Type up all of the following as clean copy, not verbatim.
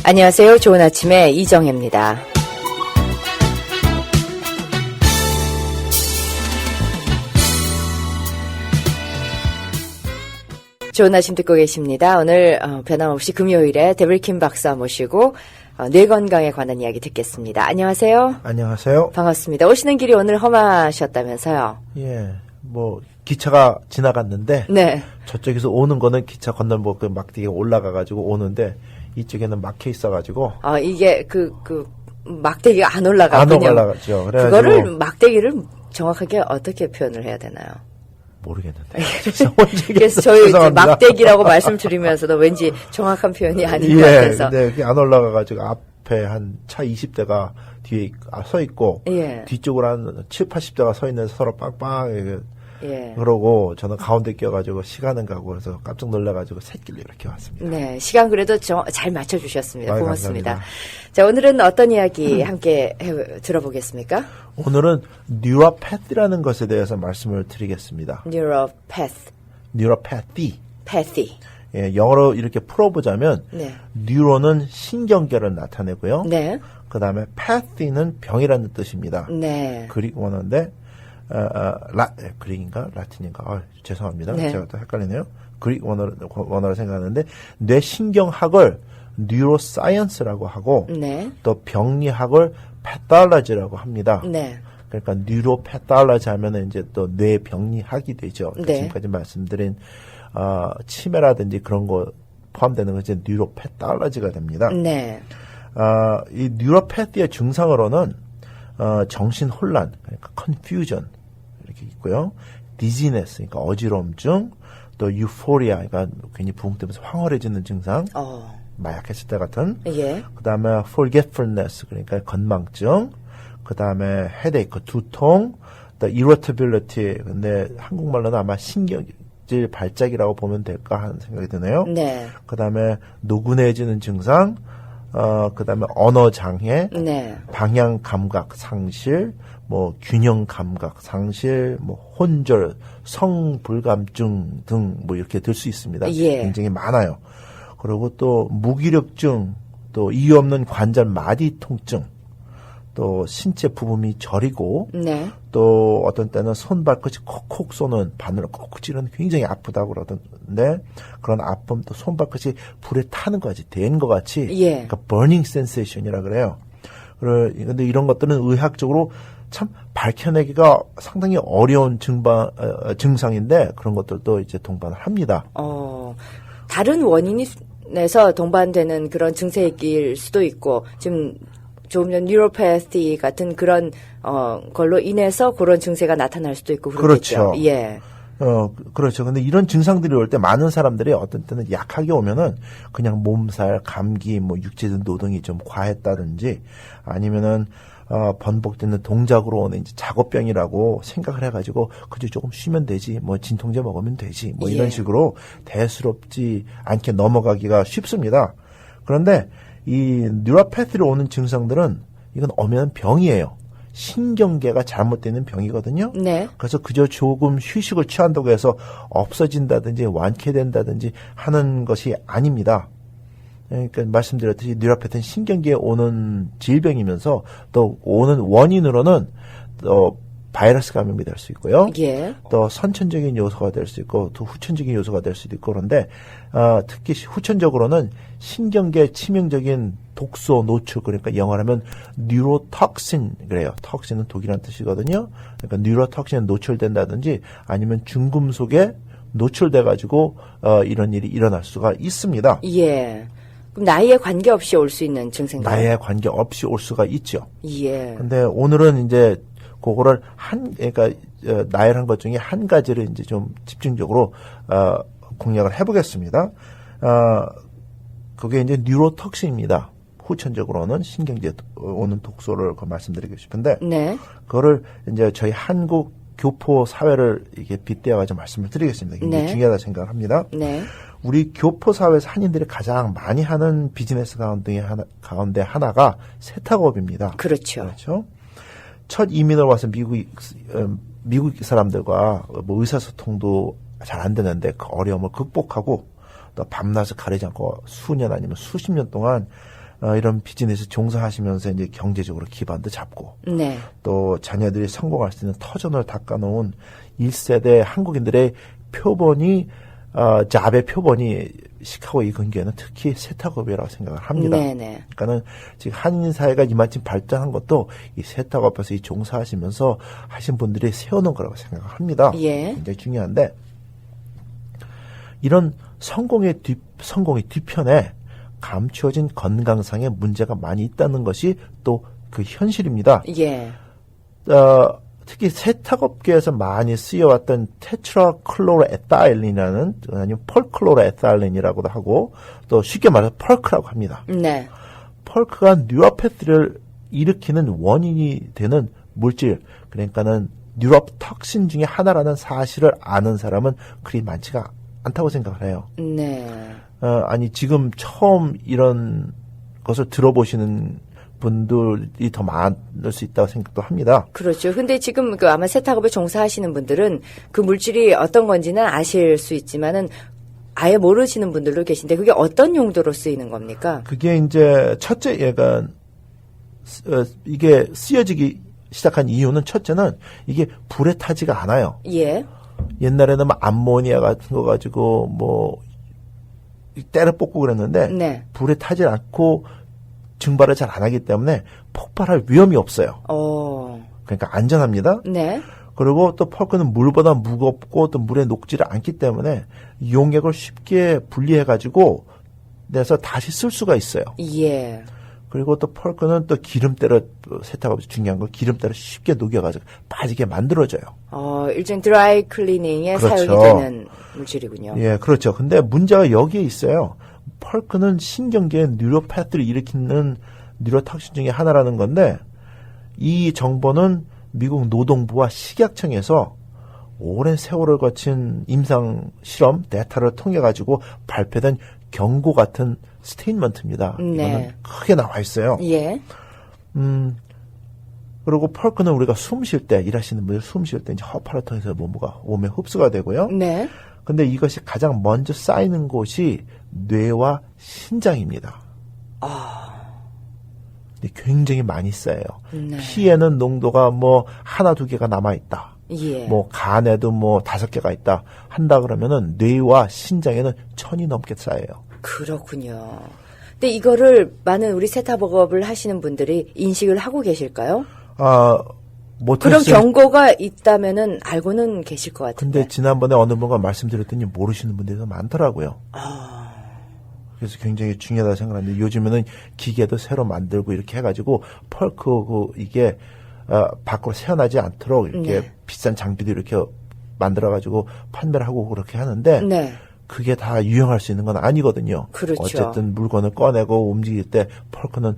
안녕하세요. 좋은 아침에 이정혜입니다. 좋은 아침 듣고 계십니다. 오늘 변함없이 금요일에 데빌킴 박사 모시고 뇌 건강에 관한 이야기 듣겠습니다. 안녕하세요. 안녕하세요. 반갑습니다. 오시는 길이 오늘 험하셨다면서요? 예, 기차가 지나갔는데, 네. 저쪽에서 오는 거는 기차 건널목 그 막대기가 올라가가지고 오는데, 이쪽에는 막혀 있어가지고. 이게 막대기가 안 올라가군요. 안 올라가죠. 그거를 막대기를 정확하게 어떻게 표현을 해야 되나요? 모르겠는데. 그래서 저희 막대기라고 말씀드리면서도 왠지 정확한 표현이 아닌 것 같아서. 네, 그게 안 올라가가지고 앞에 한 차 20대가 뒤에 서 있고, 예. 뒤쪽으로 한 7, 80대가 서 있는데 서로 빵빵, 예. 그러고 저는 가운데 껴가지고 시간은 가고 그래서 깜짝 놀라가지고 새길로 이렇게 왔습니다. 네, 시간 그래도 잘 맞춰주셨습니다. 고맙습니다. 감사합니다. 자, 오늘은 어떤 이야기 함께 들어보겠습니까? 오늘은 뉴로패티라는 것에 대해서 말씀을 드리겠습니다. 뉴로패티. 패티. 예, 영어로 이렇게 풀어보자면 네. 뉴로는 신경계를 나타내고요. 네. 그 다음에 패티는 병이라는 뜻입니다. 네. 그릭 원어인데 그릭인가 라틴인가 죄송합니다. 네. 제가 또 헷갈리네요. 그릭 원어로 생각하는데 뇌신경학을 뉴로사이언스라고 하고 네. 또 병리학을 패달러지라고 합니다. 네. 그러니까 뉴로패달러지 하면은 이제 또 뇌병리학이 되죠. 네. 지금까지 말씀드린 치매라든지 그런 거 포함되는 건 이제 뉴로패달러지가 됩니다. 네. 이 뉴로패티의 증상으로는 정신 혼란, 그러니까 confusion 이렇게 있고요. dizziness, 그러니까 어지러움증, 또 euphoria, 그러니까 괜히 부흥되면서 황홀해지는 증상, 마약했을 때 같은. 예. 그 다음에 forgetfulness, 그러니까 건망증. 그 다음에 headache, 두통. 또 irritability, 근데 한국말로는 아마 신경질 발작이라고 보면 될까 하는 생각이 드네요. 네. 그 다음에 노곤해지는 증상. 그 다음에 언어 장애, 네. 방향 감각 상실, 균형 감각 상실, 혼절, 성불감증 등 이렇게 들 수 있습니다. 예. 굉장히 많아요. 그리고 또 무기력증, 또 이유 없는 관절 마디 통증, 또 신체 부분이 저리고, 네. 또 어떤 때는 손발끝이 콕콕 쏘는 바늘을 콕콕 찌르는 굉장히 아프다고 그러던데 그런 아픔 또 손발끝이 불에 타는 것 같이 댄 것 같이 예. 그러니까 burning sensation이라 그래요. 그런데 이런 것들은 의학적으로 참 밝혀내기가 상당히 어려운 증상인데 그런 것들도 이제 동반을 합니다. 다른 원인에서 동반되는 그런 증세일 수도 있고 지금 조금 전 뉴로패티 같은 그런 걸로 인해서 그런 증세가 나타날 수도 있고 그렇겠죠. 그렇죠. 예. 그렇죠. 근데 이런 증상들이 올 때 많은 사람들이 어떤 때는 약하게 오면은 그냥 몸살, 감기, 육체적 노동이 좀 과했다든지 아니면은 번복되는 동작으로 오는 이제 작업병이라고 생각을 해가지고 그저 조금 쉬면 되지, 진통제 먹으면 되지, 이런 예. 식으로 대수롭지 않게 넘어가기가 쉽습니다. 그런데 이 뉴로패티로 오는 증상들은 이건 엄연한 병이에요. 신경계가 잘못되는 병이거든요. 네. 그래서 그저 조금 휴식을 취한다고 해서 없어진다든지 완쾌된다든지 하는 것이 아닙니다. 그러니까 말씀드렸듯이 뉴로패티는 신경계에 오는 질병이면서 또 오는 원인으로는 또 바이러스 감염이 될 수 있고요. 예. 또 선천적인 요소가 될 수 있고 또 후천적인 요소가 될 수도 있고 그런데 특히 후천적으로는 신경계 치명적인 독소 노출 그러니까 영어로 하면 뉴로톡신 그래요. 톡신은 독이라는 뜻이거든요. 그러니까 뉴로톡신 노출된다든지 아니면 중금속에 노출돼 가지고 이런 일이 일어날 수가 있습니다. 예. 그럼 나이에 관계없이 올 수 있는 증세인가요? 나이에 관계없이 올 수가 있죠. 예. 근데 오늘은 이제 그거를 그러니까 나열한 것 중에 한 가지를 이제 좀 집중적으로 공략을 해보겠습니다. 그게 이제 뉴로톡신입니다. 후천적으로는 신경계에 오는 독소를 말씀드리고 싶은데, 네. 그거를 이제 저희 한국 교포 사회를 이렇게 빗대어가지고 말씀을 드리겠습니다. 굉장히 네. 중요하다 생각을 합니다. 네. 우리 교포 사회에서 한인들이 가장 많이 하는 비즈니스 가운데 하나가 세탁업입니다. 그렇죠. 그렇죠. 첫 이민을 와서 미국 사람들과 의사소통도 잘 안 되는데 그 어려움을 극복하고 또 밤낮을 가리지 않고 수년 아니면 수십 년 동안 이런 비즈니스 종사하시면서 이제 경제적으로 기반도 잡고 네. 또 자녀들이 성공할 수 있는 터전을 닦아놓은 1세대 한국인들의 표본이 잡의 표본이 시카고 이 근교에는 특히 세탁업이라고 생각을 합니다. 네네. 그러니까는 지금 한인 사회가 이만큼 발전한 것도 이 세탁업에서 이 종사하시면서 하신 분들이 세워놓은 거라고 생각을 합니다. 예. 굉장히 중요한데 이런 성공의 뒤편에 감추어진 건강상의 문제가 많이 있다는 것이 또 그 현실입니다. 예. 특히 세탁업계에서 많이 쓰여왔던 테트라클로로에타일린이라는 아니면 펄클로로에타일린이라고도 하고 또 쉽게 말해서 펄크라고 합니다. 네. 펄크가 뉴로패티를 일으키는 원인이 되는 물질, 그러니까는 뉴로톡신 중에 하나라는 사실을 아는 사람은 그리 많지가 않다고 생각을 해요. 네. 아니 지금 처음 이런 것을 들어보시는 분들이 더 많을 수 있다고 생각도 합니다. 그렇죠. 근데 지금 그 아마 세탁업에 종사하시는 분들은 그 물질이 어떤 건지는 아실 수 있지만은 아예 모르시는 분들도 계신데 그게 어떤 용도로 쓰이는 겁니까? 그게 이제 첫째 얘가 이게 쓰여지기 시작한 이유는 첫째는 이게 불에 타지가 않아요. 예. 옛날에는 막 암모니아 같은 거 가지고 뭐 때려 뽑고 그랬는데 네. 불에 타지 않고 증발을 잘 안 하기 때문에 폭발할 위험이 없어요. 그러니까 안전합니다. 네. 그리고 또 펄크는 물보다 무겁고 또 물에 녹지를 않기 때문에 용액을 쉽게 분리해가지고 내서 다시 쓸 수가 있어요. 예. 그리고 또 펄크는 또 기름때를 세탁업에서 중요한 건 기름때를 쉽게 녹여가지고 빠지게 만들어줘요. 일종의 드라이 클리닝에 그렇죠. 사용이 되는 물질이군요. 예, 그렇죠. 근데 문제가 여기에 있어요. 펄크는 신경계의 뉴로패트를 일으키는 뉴로톡신 중에 하나라는 건데 이 정보는 미국 노동부와 식약청에서 오랜 세월을 거친 임상 실험 데이터를 통해 가지고 발표된 경고 같은 스테이트먼트입니다. 네. 이거는 크게 나와 있어요. 예. 그리고 펄크는 우리가 숨 쉴 때 일하시는 분들 숨 쉴 때 이제 허파를 통해서 몸에 흡수가 되고요. 네. 근데 이것이 가장 먼저 쌓이는 곳이 뇌와 신장입니다. 굉장히 많이 쌓여요. 네. 피에는 농도가 뭐 하나 두 개가 남아 있다. 예. 뭐 간에도 뭐 5개가 있다. 한다 그러면은 뇌와 신장에는 1000이 넘게 쌓여요. 그렇군요. 근데 이거를 많은 우리 세탁업을 하시는 분들이 인식을 하고 계실까요? 그런 경고가 있다면은 알고는 계실 것 같은데. 근데 지난번에 어느 분과 말씀드렸더니 모르시는 분들이 더 많더라고요. 그래서 굉장히 중요하다고 생각하는데 요즘에는 기계도 새로 만들고 이렇게 해가지고 펄크 이게 밖으로 새어나지 않도록 이렇게 네. 비싼 장비도 이렇게 만들어가지고 판매를 하고 그렇게 하는데 네. 그게 다 유용할 수 있는 건 아니거든요. 그렇죠. 어쨌든 물건을 꺼내고 움직일 때 펄크는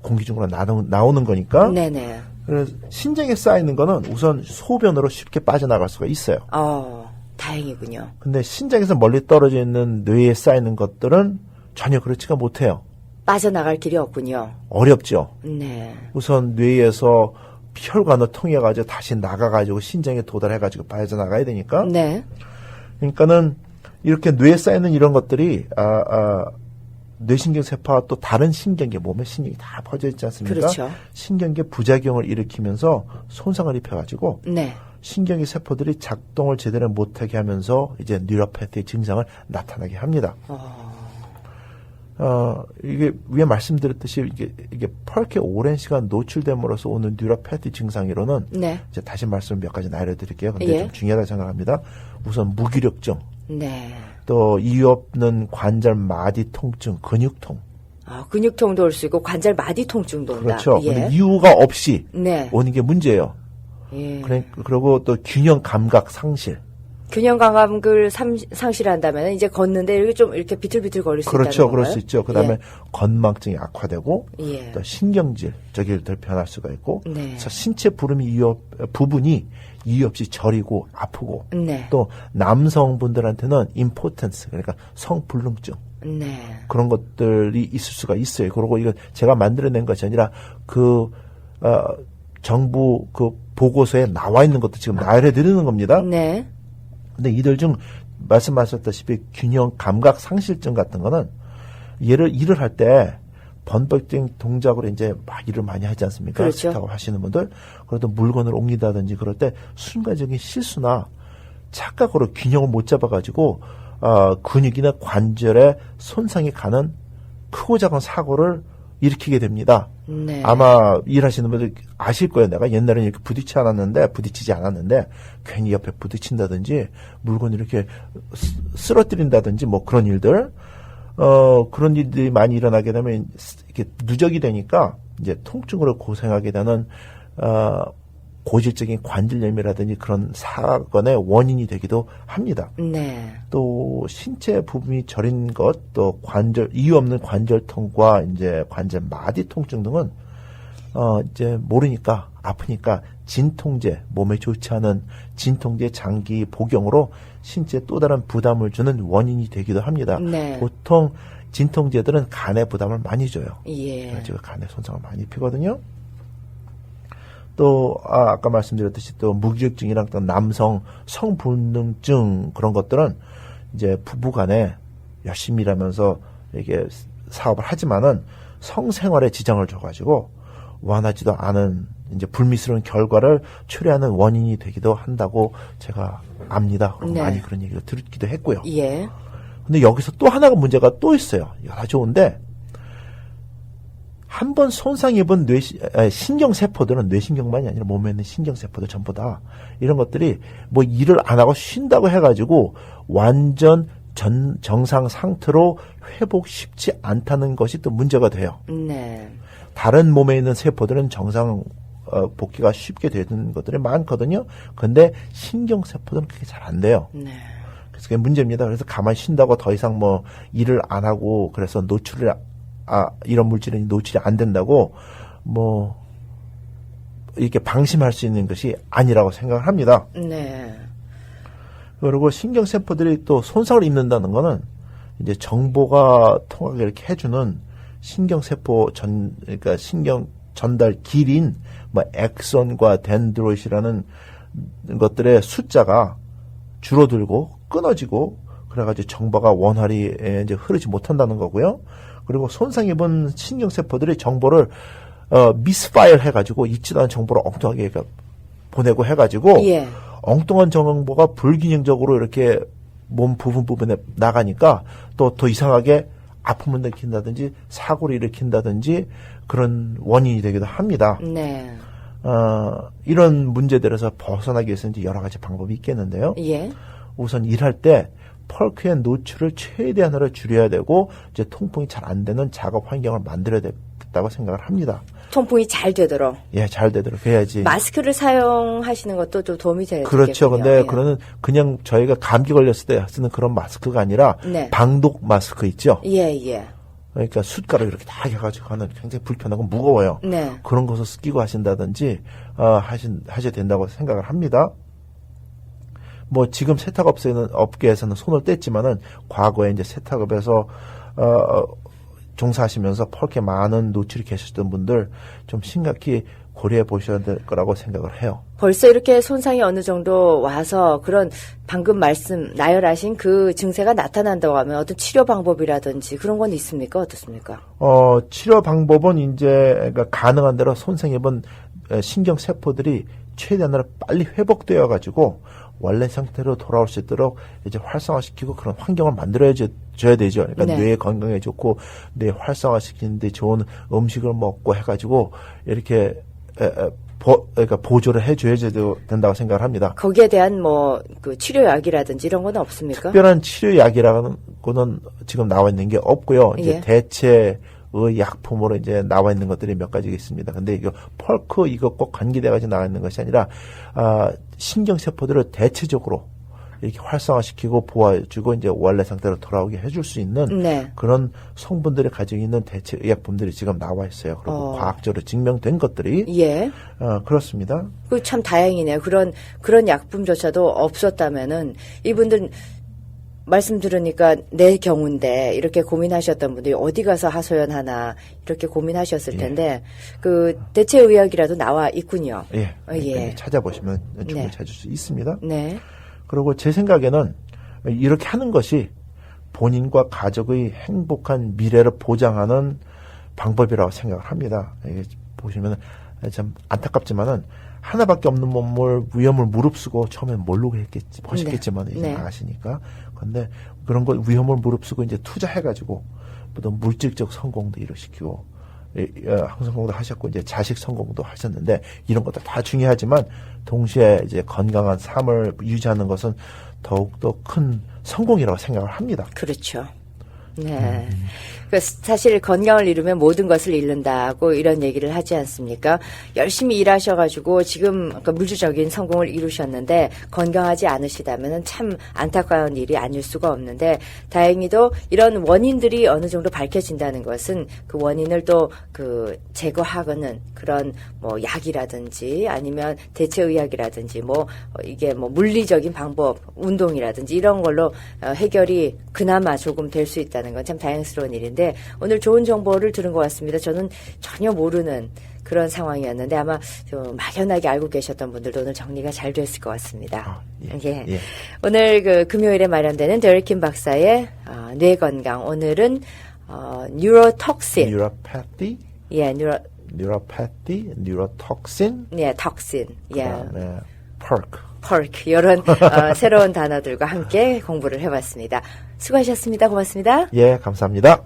공기 중으로 나오는 거니까. 네네. 그래서 신장에 쌓이는 거는 우선 소변으로 쉽게 빠져나갈 수가 있어요. 다행이군요. 근데 신장에서 멀리 떨어져 있는 뇌에 쌓이는 것들은 전혀 그렇지가 못해요. 빠져나갈 길이 없군요. 어렵죠. 네. 우선 뇌에서 혈관을 통해 가지고 다시 나가가지고 신장에 도달해 가지고 빠져나가야 되니까. 네. 그러니까는 이렇게 뇌에 쌓이는 이런 것들이 뇌신경 세포와 또 다른 신경계 몸에 신경이 다 퍼져 있지 않습니까? 그렇죠. 신경계 부작용을 일으키면서 손상을 입혀가지고 네. 신경계 세포들이 작동을 제대로 못하게 하면서 이제 뉴로패티 증상을 나타나게 합니다. 이게 위에 말씀드렸듯이 이게 펄크에 오랜 시간 노출됨으로써 오는 뉴로패티 증상으로는 네. 이제 다시 말씀 몇 가지 나열해드릴게요. 근데 예. 좀 중요하다고 생각합니다. 우선 무기력증, 네. 또 이유 없는 관절 마디 통증, 근육통. 근육통도 올 수 있고 관절 마디 통증도 온다. 그렇죠. 예. 근데 이유가 없이 네. 오는 게 문제예요. 예. 그리고 또 균형 감각 상실. 균형 감각을 상실한다면 이제 걷는데 이렇게 좀 이렇게 비틀비틀 거릴 수 그렇죠. 있다는 건가요? 그럴 수 있죠. 그다음에 건망증이 악화되고 예. 또 신경질 저기를 변할 수가 있고 네. 그래서 신체 부분이 이유 없이 저리고 아프고 네. 또 남성분들한테는 임포텐스 그러니까 성불능증 네. 그런 것들이 있을 수가 있어요. 그리고 이건 제가 만들어낸 것이 아니라 정부 그 보고서에 나와 있는 것도 지금 나열해 드리는 겁니다. 네. 근데 이들 중 말씀하셨다시피 균형 감각 상실증 같은 거는 일을 할 때 번복된 동작으로 이제 막 일을 많이 하지 않습니까? 그렇죠. 스타업 하시는 분들. 그래도 물건을 옮긴다든지 그럴 때 순간적인 실수나 착각으로 균형을 못 잡아가지고 근육이나 관절에 손상이 가는 크고 작은 사고를 일으키게 됩니다. 네. 아마 일하시는 분들 아실 거예요. 내가 옛날에는 이렇게 부딪히지 않았는데 괜히 옆에 부딪힌다든지 물건을 이렇게 쓰러뜨린다든지 뭐 그런 일들 그런 일들이 많이 일어나게 되면 이렇게 누적이 되니까 이제 통증으로 고생하게 되는 고질적인 관절염이라든지 그런 사건의 원인이 되기도 합니다. 네. 또 신체 부분이 저린 것, 또 이유 없는 관절통과 이제 관절 마디 통증 등은 이제 모르니까 아프니까 진통제, 몸에 좋지 않은 진통제 장기 복용으로 신체에 또 다른 부담을 주는 원인이 되기도 합니다. 네. 보통 진통제들은 간에 부담을 많이 줘요. 예. 그래서 간에 손상을 많이 입히거든요. 또 아까 말씀드렸듯이 또 무기력증이랑 또 남성 성불능증 그런 것들은 이제 부부간에 열심히 일하면서 이게 사업을 하지만은 성생활에 지장을 줘가지고 원하지도 않은 이제 불미스러운 결과를 초래하는 원인이 되기도 한다고 제가 압니다. 네. 많이 그런 얘기를 듣기도 했고요. 예. 근데 여기서 또 하나가 문제가 또 있어요. 여러 좋은데 한 번 손상 입은 신경세포들은 뇌신경만이 아니라 몸에 있는 신경세포들 전부 다 이런 것들이 뭐 일을 안 하고 쉰다고 해가지고 완전 정상 상태로 회복 쉽지 않다는 것이 또 문제가 돼요. 네. 다른 몸에 있는 세포들은 정상 복귀가 쉽게 되는 것들이 많거든요. 근데 신경세포들은 그게 잘 안 돼요. 네. 그래서 그게 문제입니다. 그래서 가만히 쉰다고 더 이상 뭐 일을 안 하고 그래서 이런 물질은 노출이 안 된다고 뭐 이렇게 방심할 수 있는 것이 아니라고 생각을 합니다. 네. 그리고 신경세포들이 또 손상을 입는다는 거는 이제 정보가 통하게 이렇게 해주는 그러니까 신경 전달 길인 뭐 엑선과 덴드로이트라는 것들의 숫자가 줄어들고 끊어지고 그래가지고 정보가 원활히 이제 흐르지 못한다는 거고요. 그리고 손상 입은 신경세포들이 정보를 미스파일 해가지고 있지도 않은 정보를 엉뚱하게 보내고 해가지고 예. 엉뚱한 정보가 불균형적으로 이렇게 몸 부분에 나가니까 또 더 이상하게 아픔을 일으킨다든지 사고를 일으킨다든지 그런 원인이 되기도 합니다. 네. 이런 문제들에서 벗어나기 위해서는 이제 여러 가지 방법이 있겠는데요. 예. 우선 일할 때 펄크의 노출을 최대한으로 줄여야 되고 이제 통풍이 잘 안 되는 작업 환경을 만들어야 되겠다고 생각을 합니다. 통풍이 잘 되도록. 예, 잘 되도록 해야지. 마스크를 사용하시는 것도 좀 도움이 되겠군요. 그렇죠. 근데 예. 그거는 그냥 저희가 감기 걸렸을 때 쓰는 그런 마스크가 아니라 네. 방독 마스크 있죠. 예, 예. 그러니까 숯가루 이렇게 다 해가지고 하는 굉장히 불편하고 무거워요. 네. 그런 것을 끼고 하신다든지 하셔야 된다고 생각을 합니다. 뭐 지금 업계에서는 손을 뗐지만은 과거에 이제 세탁업에서 종사하시면서 펄크에 많은 노출이 계셨던 분들 좀 심각히 고려해 보셔야 될 거라고 생각을 해요. 벌써 이렇게 손상이 어느 정도 와서 그런 방금 나열하신 그 증세가 나타난다고 하면 어떤 치료 방법이라든지 그런 건 있습니까? 어떻습니까? 치료 방법은 이제 그러니까 가능한 대로 손상 입은 신경 세포들이 최대한으로 빨리 회복되어 가지고 원래 상태로 돌아올 수 있도록 이제 활성화시키고 그런 환경을 만들어줘야 되죠. 그러니까 네. 뇌 건강에 좋고 뇌 활성화시키는데 좋은 음식을 먹고 해가지고 이렇게 그러니까 보조를 해줘야 된다고 생각을 합니다. 거기에 대한 뭐 그 치료약이라든지 이런 건 없습니까? 특별한 치료약이라는 거는 지금 나와 있는 게 없고요. 이제 예. 대체의 약품으로 이제 나와 있는 것들이 몇 가지가 있습니다. 근데 이거 펄크 이것과 관계돼가지고 나와 있는 것이 아니라 신경세포들을 대체적으로 이렇게 활성화시키고 보호해주고 이제 원래 상태로 돌아오게 해줄 수 있는 네. 그런 성분들이 가지고 있는 대체 의약품들이 지금 나와 있어요. 그리고 과학적으로 증명된 것들이 예. 그렇습니다. 그 참 다행이네요. 그런 약품조차도 없었다면은 이분들 말씀 들으니까 내 경우인데 이렇게 고민하셨던 분들이 어디 가서 하소연하나 이렇게 고민하셨을 텐데 그 대체 의학이라도 나와 있군요. 예. 예. 찾아보시면 충분히 네. 찾을 수 있습니다. 네. 그리고 제 생각에는 이렇게 하는 것이 본인과 가족의 행복한 미래를 보장하는 방법이라고 생각을 합니다. 이게 보시면 참 안타깝지만은 하나밖에 없는 몸을 위험을 무릅쓰고 처음엔 모르고 보셨겠지만 이제 네. 나가시니까. 근데 그런 거 위험을 무릅쓰고 이제 투자해가지고 또 물질적 성공도 이루시키고 성공도 하셨고 이제 자식 성공도 하셨는데 이런 것도 다 중요하지만 동시에 이제 건강한 삶을 유지하는 것은 더욱더 큰 성공이라고 생각을 합니다. 그렇죠. 네. 그 사실 건강을 잃으면 모든 것을 잃는다고 이런 얘기를 하지 않습니까? 열심히 일하셔가지고 지금 아까 물질적인 성공을 이루셨는데 건강하지 않으시다면 참 안타까운 일이 아닐 수가 없는데 다행히도 이런 원인들이 어느 정도 밝혀진다는 것은 그 원인을 또 그 제거하고는 그런 뭐 약이라든지 아니면 대체의학이라든지 뭐 이게 뭐 물리적인 방법, 운동이라든지 이런 걸로 해결이 그나마 조금 될 수 있다는 건 참 다행스러운 일인데 오늘 좋은 정보를 들은 것 같습니다. 저는 전혀 모르는 그런 상황이었는데 아마 좀 막연하게 알고 계셨던 분들도 오늘 정리가 잘 됐을 것 같습니다. 예. 오늘 그 금요일에 마련되는 데릭킨 박사의 뇌 건강 오늘은 뉴로톡신. 뉴로패티. 예, 뉴로패티, 뉴로톡신. 예, 톡신. 예. 그다음에 퍼크. 퍼크 이런 새로운 단어들과 함께 공부를 해봤습니다. 수고하셨습니다. 고맙습니다. 예, 감사합니다.